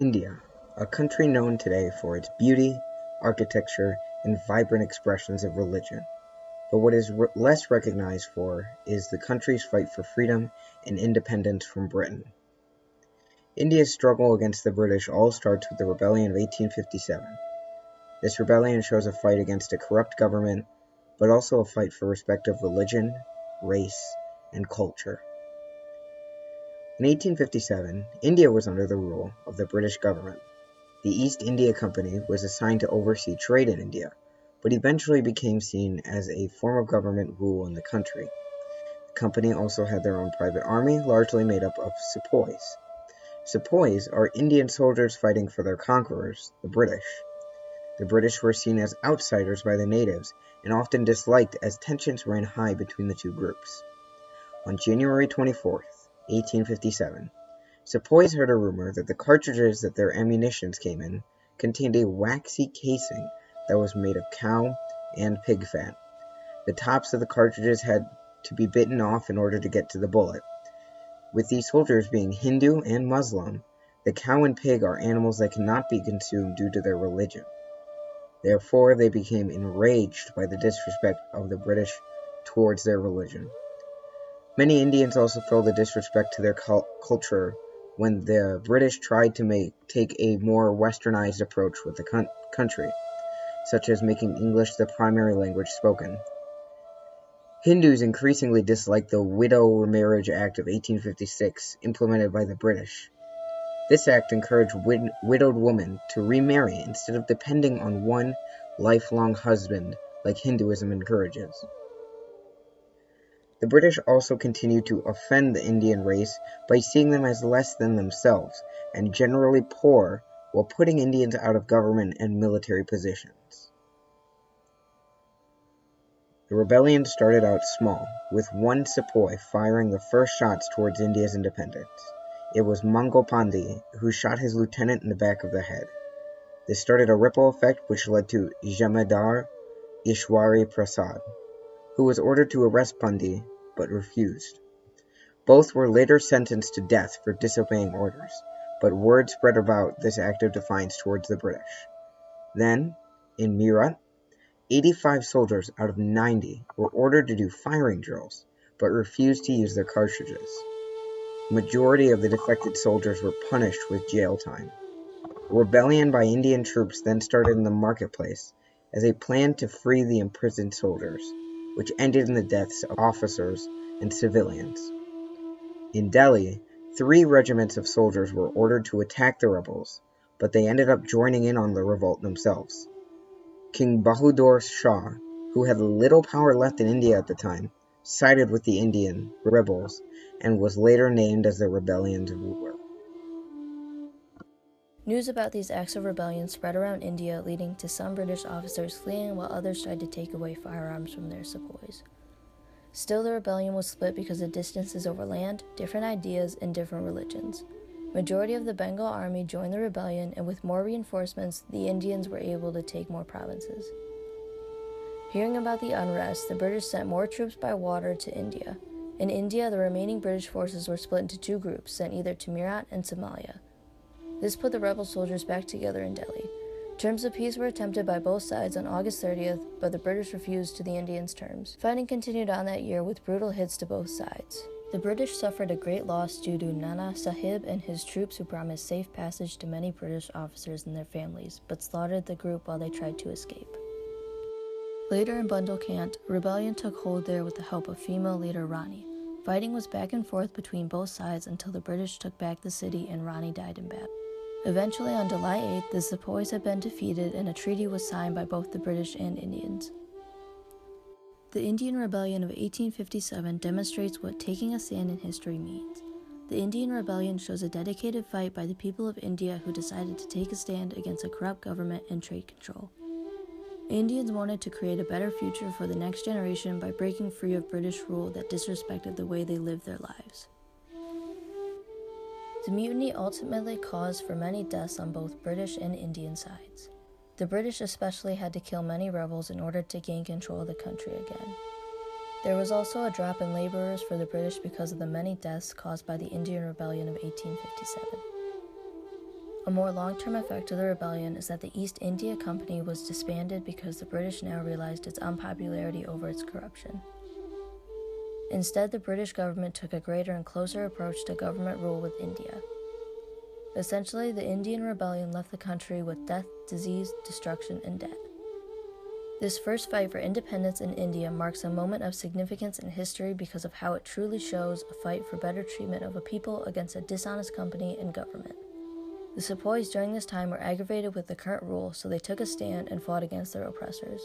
India, a country known today for its beauty, architecture, and vibrant expressions of religion. But what is less recognized for is the country's fight for freedom and independence from Britain. India's struggle against the British all starts with the Rebellion of 1857. This rebellion shows a fight against a corrupt government, but also a fight for respect of religion, race, and culture. In 1857, India was under the rule of the British government. The East India Company was assigned to oversee trade in India, but eventually became seen as a form of government rule in the country. The company also had their own private army, largely made up of sepoys. Sepoys are Indian soldiers fighting for their conquerors, the British. The British were seen as outsiders by the natives and often disliked as tensions ran high between the two groups. On January 24th, 1857, Sepoys heard a rumor that the cartridges that their ammunitions came in contained a waxy casing that was made of cow and pig fat. The tops of the cartridges had to be bitten off in order to get to the bullet. With these soldiers being Hindu and Muslim, the cow and pig are animals that cannot be consumed due to their religion. Therefore, they became enraged by the disrespect of the British towards their religion. Many Indians also felt the disrespect to their culture when the British tried to take a more westernized approach with the country, such as making English the primary language spoken. Hindus increasingly disliked the Widow Remarriage Act of 1856 implemented by the British. This act encouraged widowed women to remarry instead of depending on one lifelong husband like Hinduism encourages. The British also continued to offend the Indian race by seeing them as less than themselves and generally poor while putting Indians out of government and military positions. The rebellion started out small, with one sepoy firing the first shots towards India's independence. It was Mangal Pandey who shot his lieutenant in the back of the head. This started a ripple effect which led to Jamadar Ishwari Prasad, who was ordered to arrest Pandey but refused. Both were later sentenced to death for disobeying orders, but word spread about this act of defiance towards the British. Then, in Meerut, 85 soldiers out of 90 were ordered to do firing drills, but refused to use their cartridges. The majority of the defected soldiers were punished with jail time. A rebellion by Indian troops then started in the marketplace as a plan to free the imprisoned soldiers, which ended in the deaths of officers and civilians. In Delhi, 3 regiments of soldiers were ordered to attack the rebels, but they ended up joining in on the revolt themselves. King Bahadur Shah, who had little power left in India at the time, sided with the Indian rebels and was later named as the rebellion's ruler. News about these acts of rebellion spread around India, leading to some British officers fleeing while others tried to take away firearms from their sepoys. Still, the rebellion was split because of distances over land, different ideas, and different religions. Majority of the Bengal army joined the rebellion, and with more reinforcements, the Indians were able to take more provinces. Hearing about the unrest, the British sent more troops by water to India. In India, the remaining British forces were split into 2 groups, sent either to Meerut and Somalia. This put the rebel soldiers back together in Delhi. Terms of peace were attempted by both sides on August 30th, but the British refused to the Indians' terms. Fighting continued on that year with brutal hits to both sides. The British suffered a great loss due to Nana Sahib and his troops who promised safe passage to many British officers and their families, but slaughtered the group while they tried to escape. Later in Bundelkhand, rebellion took hold there with the help of female leader Rani. Fighting was back and forth between both sides until the British took back the city and Rani died in battle. Eventually, on July 8th, the sepoys had been defeated and a treaty was signed by both the British and Indians. The Indian Rebellion of 1857 demonstrates what taking a stand in history means. The Indian Rebellion shows a dedicated fight by the people of India who decided to take a stand against a corrupt government and trade control. Indians wanted to create a better future for the next generation by breaking free of British rule that disrespected the way they lived their lives. The mutiny ultimately caused for many deaths on both British and Indian sides. The British especially had to kill many rebels in order to gain control of the country again. There was also a drop in laborers for the British because of the many deaths caused by the Indian Rebellion of 1857. A more long-term effect of the rebellion is that the East India Company was disbanded because the British now realized its unpopularity over its corruption. Instead, the British government took a greater and closer approach to government rule with India. Essentially, the Indian rebellion left the country with death, disease, destruction, and debt. This first fight for independence in India marks a moment of significance in history because of how it truly shows a fight for better treatment of a people against a dishonest company and government. The sepoys during this time were aggravated with the current rule, so they took a stand and fought against their oppressors.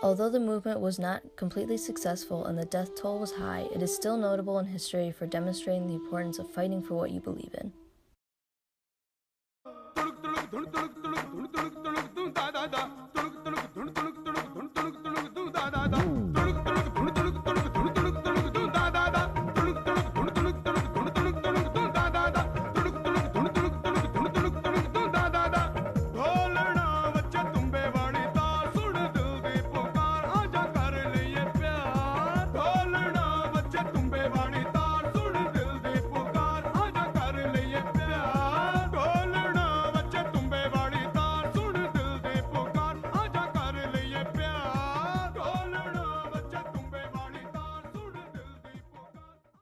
Although the movement was not completely successful and the death toll was high, it is still notable in history for demonstrating the importance of fighting for what you believe in.